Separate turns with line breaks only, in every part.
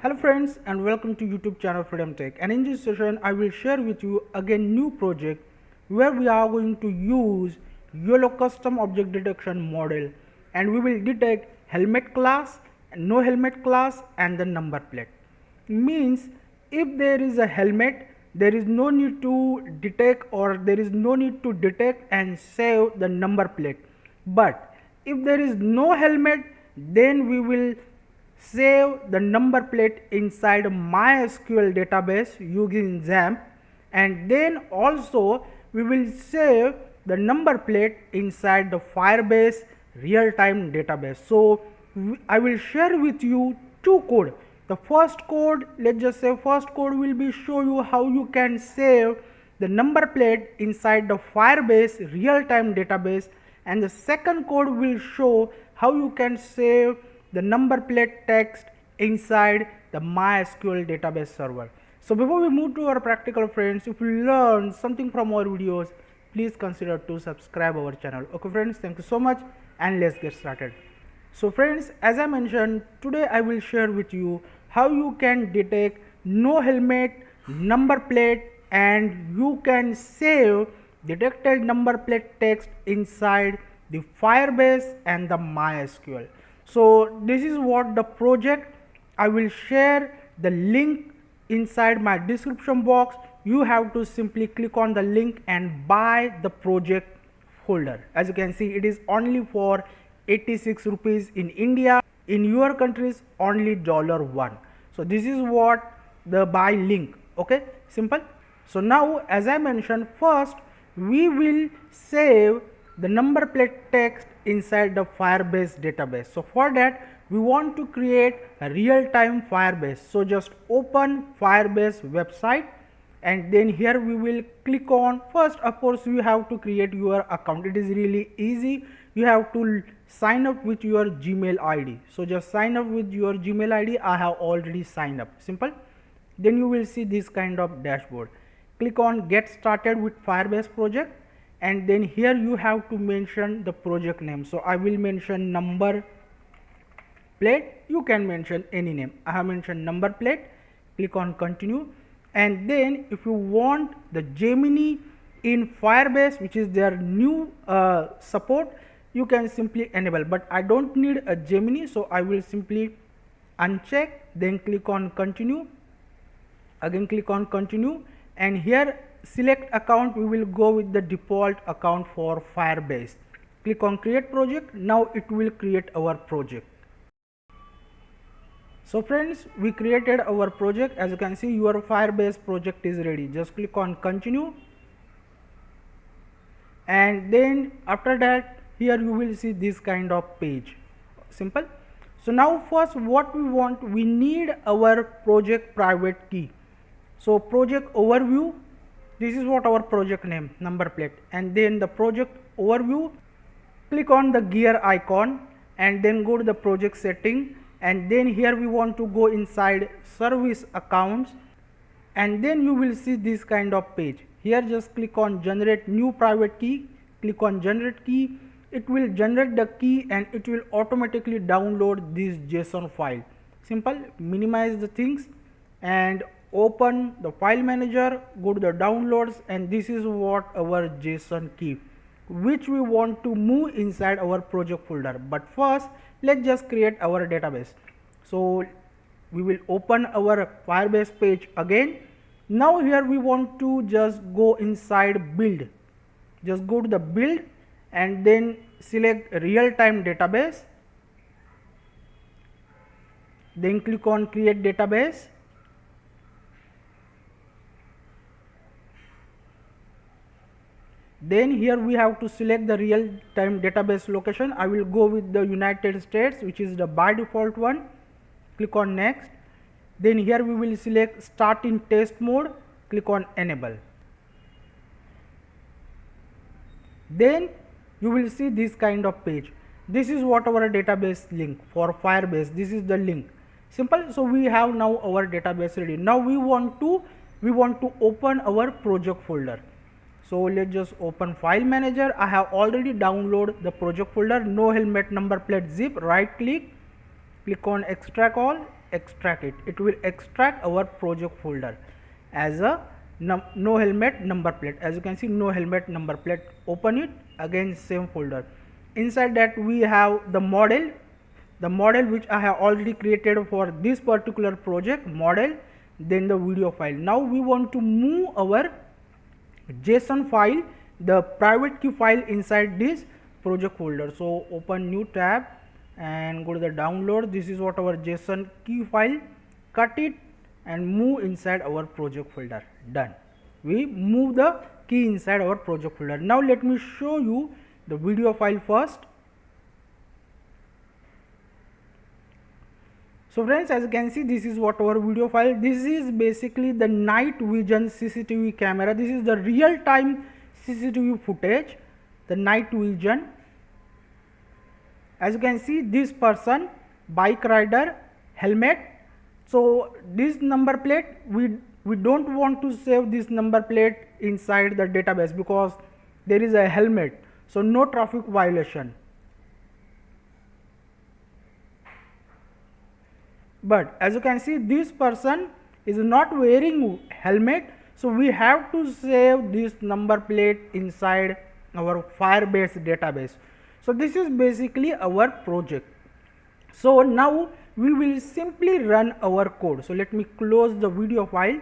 Hello friends and welcome to YouTube channel Freedom Tech, and in this session I will share with you again new project where we are going to use YOLO custom object detection model, and we will detect helmet class, no helmet class and the number plate. Means if there is a helmet, there is no need to detect, or there is no need to detect and save the number plate. But if there is no helmet, then we will save the number plate inside MySQL database using XAMPP, and then also we will save the number plate inside the Firebase real-time database. So I will share with you two code. The first code, let's just say first code will be show you how you can save the number plate inside the Firebase real-time database, and the second code will show how you can save the number plate text inside the MySQL database server. So before we move to our practical, friends, if you learn something from our videos, please consider to subscribe our channel. Okay friends, thank you so much, and let's get started. So friends, as I mentioned, today I will share with you how you can detect no helmet, number plate, and you can save detected number plate text inside the Firebase and the MySQL. So this is what the project. I will share the link inside my description box. You have to simply click on the link and buy the project folder. As you can see, it is only for 86 rupees in India. In your countries only $1. So this is what the buy link. Okay, simple. So now, as I mentioned, first we will save the number plate text inside the Firebase database. So for that we want to create a real-time Firebase. So just open Firebase website, and then here we will click on, first of course you have to create your account. It is really easy. You have to sign up with your Gmail ID. So just sign up with your Gmail ID. I have already signed up. Simple. Then you will see this kind of dashboard. Click on get started with Firebase project, and then here you have to mention the project name. So I will mention number plate. You can mention any name. I have mentioned number plate. Click on continue, and then if you want the Gemini in Firebase, which is their new support, you can simply enable, but I don't need a Gemini, so I will simply uncheck, then click on continue, again click on continue, and here select account. We will go with the default account for Firebase. Click on create project. Now it will create our project. So friends, we created our project. As you can see, your Firebase project is ready. Just click on continue, and then after that here you will see this kind of page. Simple. So now first what we want, we need our project private key. So project overview, this is what our project name, number plate, and then the project overview. Click on the gear icon and then go to the project setting, and then here we want to go inside service accounts, and then you will see this kind of page. Here just click on generate new private key. Click on generate key. It will generate the key and it will automatically download this JSON file. Simple. Minimize the things and open the file manager, go to the downloads, and this is what our JSON key which we want to move inside our project folder. But first let's just create our database. So we will open our Firebase page again. Now here we want to just go inside build. Just go to the build and then select real-time database, then click on create database. Then here we have to select the real-time database location. I will go with the United States, which is the by default one. Click on next. Then here we will select start in test mode. Click on enable. Then you will see this kind of page. This is what our database link for Firebase. This is the link. Simple. So we have now our database ready. Now we want to open our project folder. So let's just open file manager. I have already downloaded the project folder, no helmet number plate zip. Right click, click on extract all, extract it. It will extract our project folder as a no helmet number plate. As you can see, no helmet number plate. Open it, again same folder. Inside that we have the model which I have already created for this particular project model, then the video file. Now we want to move our JSON file, the private key file, inside this project folder. So open new tab and go to the download. This is what our JSON key file. Cut it and move inside our project folder. Done. We move the key inside our project folder. Now let me show you the video file first. So friends, as you can see, this is what our video file. This is basically the night vision CCTV camera. This is the real time CCTV footage, the night vision. As you can see, this person, bike rider, helmet. So this number plate, we don't want to save this number plate inside the database because there is a helmet, so no traffic violation. But as you can see, this person is not wearing helmet, so we have to save this number plate inside our Firebase database. So this is basically our project. So now we will simply run our code. So let me close the video file,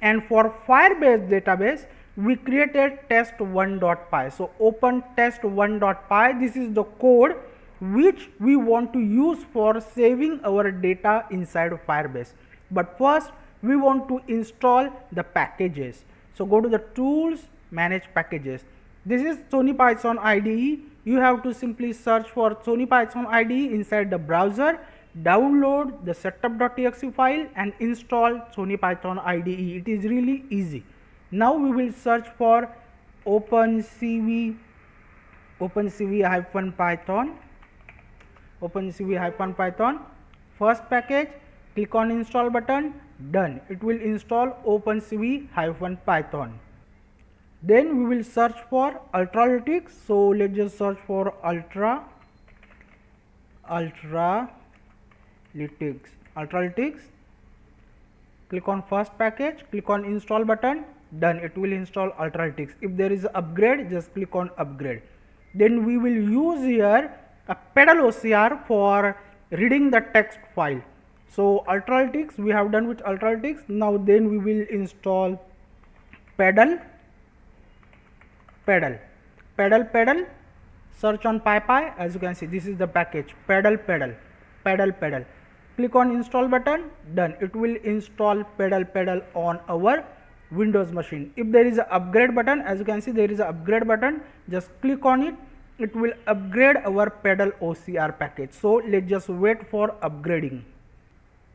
and for Firebase database we created test1.py. So open test1.py. This is the code which we want to use for saving our data inside of Firebase. But first we want to install the packages. So go to the tools, manage packages. This is Sony Python IDE. You have to simply search for Sony Python IDE inside the browser, download the setup.exe file and install Sony Python IDE. It is really easy. Now we will search for OpenCV -Python, first package, click on install button, done. It will install OpenCV-Python. Then we will search for Ultralytics. So let's just search for Ultralytics. Click on first package, click on install button, done. It will install Ultralytics. If there is an upgrade, just click on upgrade. Then we will use here a pedal OCR for reading the text file. So Ultralytics, we have done with Ultralytics. Now then we will install pedal. Search on PyPy. As you can see, this is the package pedal. Click on install button, done. It will install pedal on our Windows machine. If there is an upgrade button, as you can see, there is an upgrade button, just click on it. It will upgrade our pedal OCR package. So let's just wait for upgrading.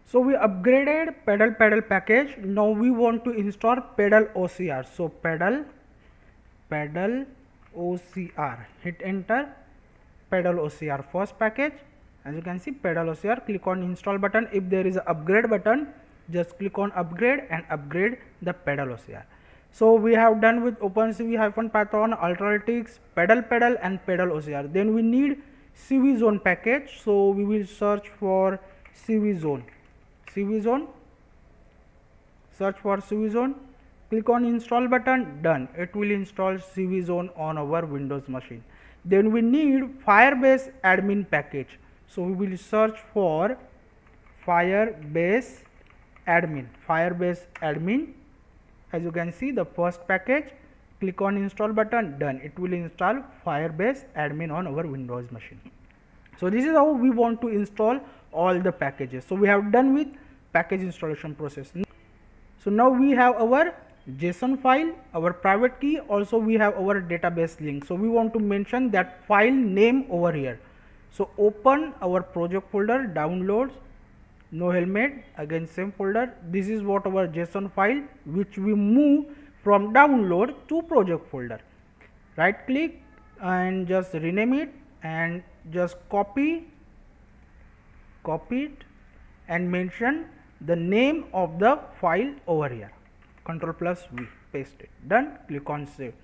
So we upgraded pedal package. Now we want to install pedal OCR. So pedal OCR, hit enter. Pedal OCR first package. As you can see, pedal OCR, click on install button. If there is an upgrade button, just click on upgrade and upgrade the pedal OCR. So we have done with OpenCV-Python, Ultralytics, pedal and pedal OCR. Then we need CV zone package. So we will search for CV zone. Search for CV zone. Click on install button, done. It will install CV zone on our Windows machine. Then we need Firebase admin package. So we will search for Firebase admin. As you can see, the first package, click on install button, done. It will install Firebase admin on our Windows machine. So this is how we want to install all the packages. So we have done with package installation process. So now we have our JSON file, our private key, also we have our database link. So we want to mention that file name over here. So open our project folder, downloads, no helmet, again same folder. This is what our JSON file which we move from download to project folder. Right click and just rename it and just copy it and mention the name of the file over here. Ctrl+V, paste it, done. Click on save.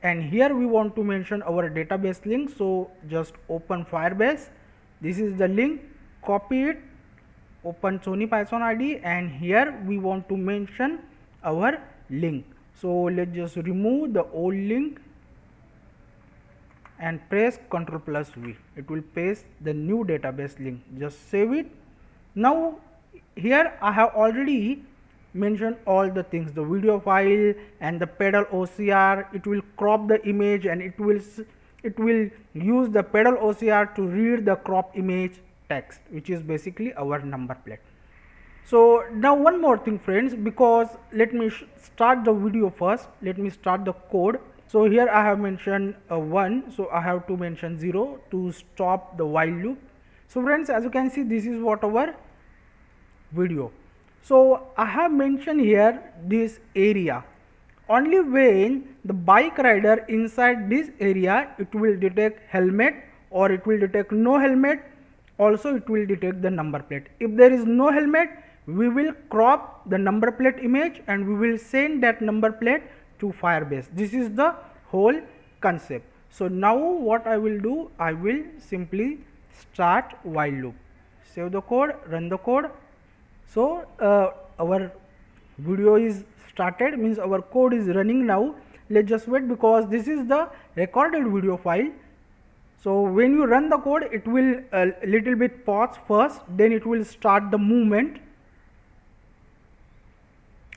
And here we want to mention our database link. So just open Firebase. This is the link, copy it open Sony Python ID, and here we want to mention our link. So let's just remove the old link and press Ctrl+V. It will paste the new database link. Just save it. Now here I have already mentioned all the things, the video file and the pedal OCR. It will crop the image, and it will use the pedal OCR to read the crop image text, which is basically our number plate. So now one more thing, friends, because let me start the video first. Let me start the code. So here I have mentioned 1, so I have to mention 0 to stop the while loop. So friends, as you can see, this is what our video. So I have mentioned here this area. Only when the bike rider inside this area, it will detect helmet, or it will detect no helmet. Also it will detect the number plate. If there is no helmet, we will crop the number plate image and we will send that number plate to Firebase. This is the whole concept. So now what I will do, I will simply start while loop. Save the code, run the code. So our video is started, means our code is running now. Let's just wait, because this is the recorded video file. So when you run the code, it will a little bit pause first, then it will start the movement.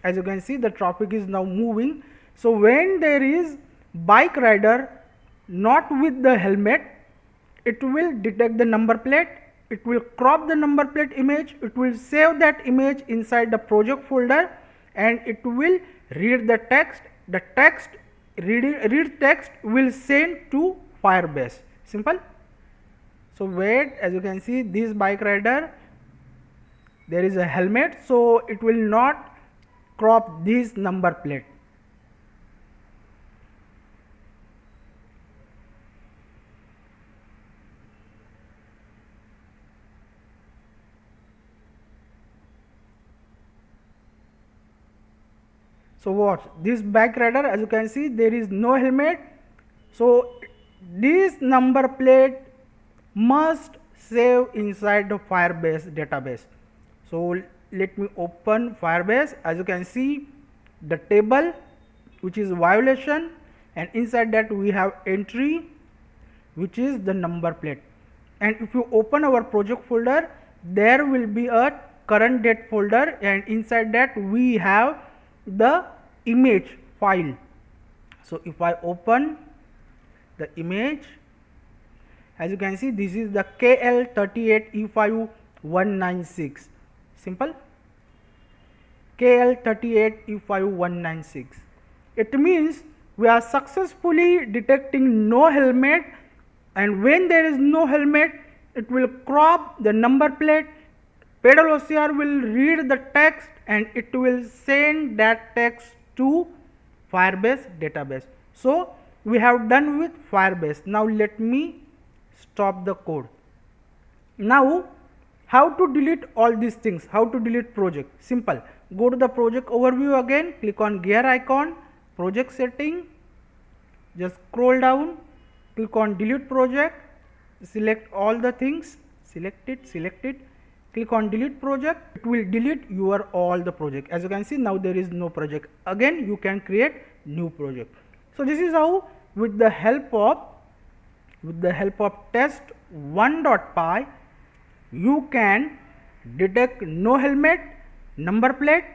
As you can see, the traffic is now moving. So when there is bike rider not with the helmet, it will detect the number plate, it will crop the number plate image, it will save that image inside the project folder, and it will read the text. The text read text will send to Firebase. Simple. So wait, as you can see, this bike rider, there is a helmet, so it will not crop this number plate. So what, this bike rider, as you can see, there is no helmet, so this number plate must save inside the Firebase database. So let me open Firebase. As you can see, the table, which is violation, and inside that we have entry, which is the number plate. And if you open our project folder, there will be a current date folder, and inside that we have the image file. So if I open the image, as you can see, this is the KL38E5196. Simple. KL38E5196. It means we are successfully detecting no helmet, and when there is no helmet, it will crop the number plate, pedal OCR will read the text, and it will send that text to Firebase database. So we have done with Firebase. Now let me stop the code. Now how to delete all these things, how to delete project? Simple. Go to the project overview again, click on gear icon, project setting, just scroll down, click on delete project, select all the things, select it, click on delete project. It will delete your all the project. As you can see, now there is no project. Again you can create new project. So this is how, with the help of test1.py, you can detect no helmet, number plate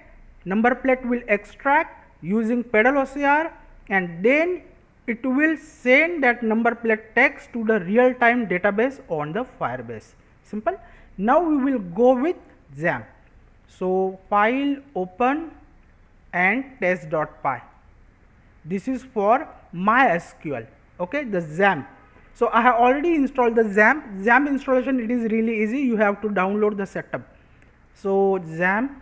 will extract using pedal OCR, and then it will send that number plate text to the real time database on the Firebase. Simple. Now we will go with XAMPP. So file, open, and test.py. This is for MySQL. Okay, the XAMPP. So I have already installed the XAMPP. XAMPP installation, it is really easy. You have to download the setup. So XAMPP,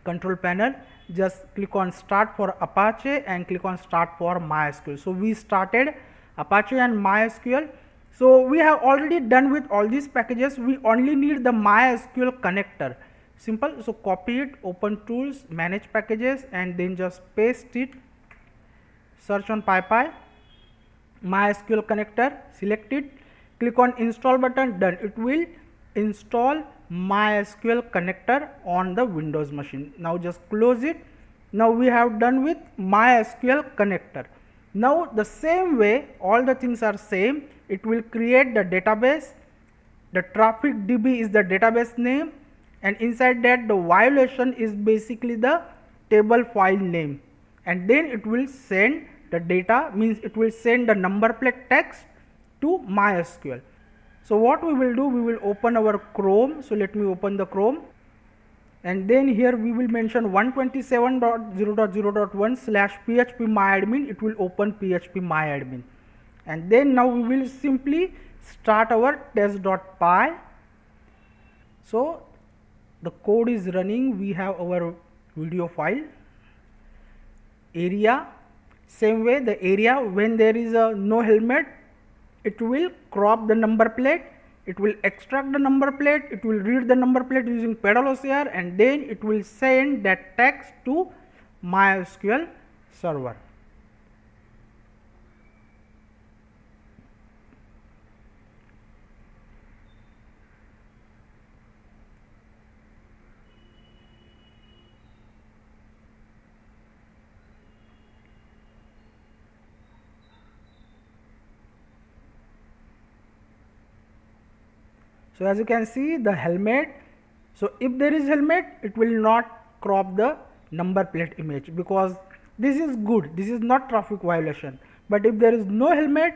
control panel, just click on start for Apache and click on start for MySQL. So we started Apache and MySQL. So we have already done with all these packages. We only need the MySQL connector. Simple. So copy it, open tools, manage packages, and then just paste it. Search on PyPy, MySQL connector, select it, click on install button, done. It will install MySQL connector on the Windows machine. Now just close it. Now we have done with MySQL connector. Now the same way, all the things are same. It will create the database. The traffic DB is the database name, and inside that the violation is basically the table file name, and then it will send the data, means it will send the number plate text to MySQL. So what we will do, we will open our Chrome. So let me open the Chrome, and then here we will mention 127.0.0.1/phpMyAdmin. It will open phpMyAdmin, and then now we will simply start our test.py. So the code is running. We have our video file area. Same way, the area, when there is a no helmet, it will crop the number plate, it will extract the number plate, it will read the number plate using pedal OCR, and then it will send that text to MySQL server. So as you can see, the helmet, so if there is helmet, it will not crop the number plate image, because this is good, this is not traffic violation. But if there is no helmet,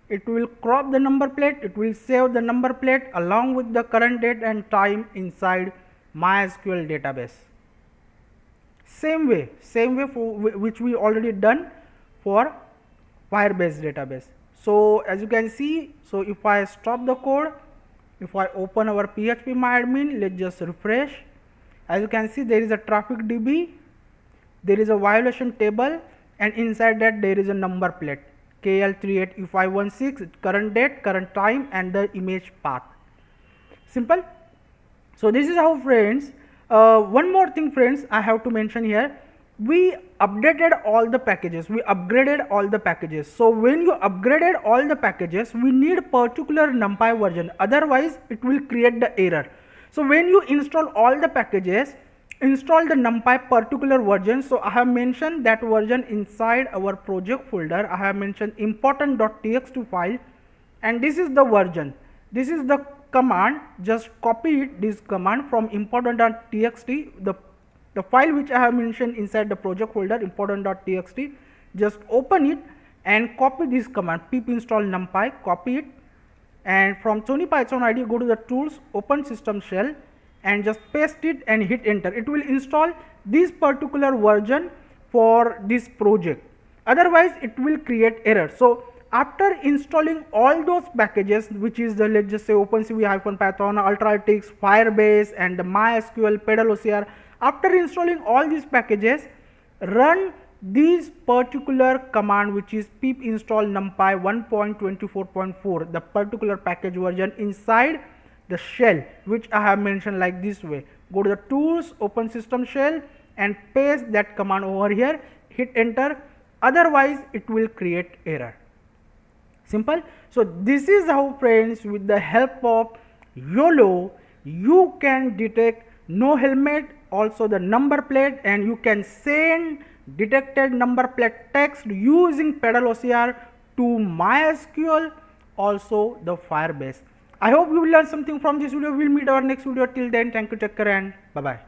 it will crop the number plate, it will save the number plate along with the current date and time inside MySQL database. Same way for which we already done for Firebase database. So as you can see, so if I stop the code, if I open our phpMyAdmin, let's just refresh. As you can see, there is a traffic DB, there is a violation table, and inside that there is a number plate KL38E516, current date, current time, and the image path. Simple. So this is how, friends. One more thing, friends, I have to mention here. We updated all the packages, we upgraded all the packages. So when you upgraded all the packages, we need particular NumPy version, otherwise it will create the error. So when you install all the packages, install the NumPy particular version. So I have mentioned that version inside our project folder. I have mentioned important.txt file, and this is the version, this is the command. Just copy it, this command from important.txt, the file which I have mentioned inside the project folder, important.txt. Just open it and copy this command, pip install numpy, copy it, and from Sony Python ID, go to the tools, open system shell, and just paste it and hit enter. It will install this particular version for this project, otherwise it will create error. So after installing all those packages, which is the, let's just say, OpenCV-Python, Ultralytics, Firebase, and the MySQL, pedal OCR, after installing all these packages, run this particular command, which is pip install numpy 1.24.4, the particular package version inside the shell, which I have mentioned like this way. Go to the tools, open system shell, and paste that command over here, hit enter, otherwise it will create error. Simple. So this is how, friends, with the help of YOLO, you can detect no helmet, also the number plate, and you can send detected number plate text using pedal OCR to MySQL, also the Firebase. I hope you will learn something from this video. We will meet our next video. Till then, thank you, take care, and bye bye.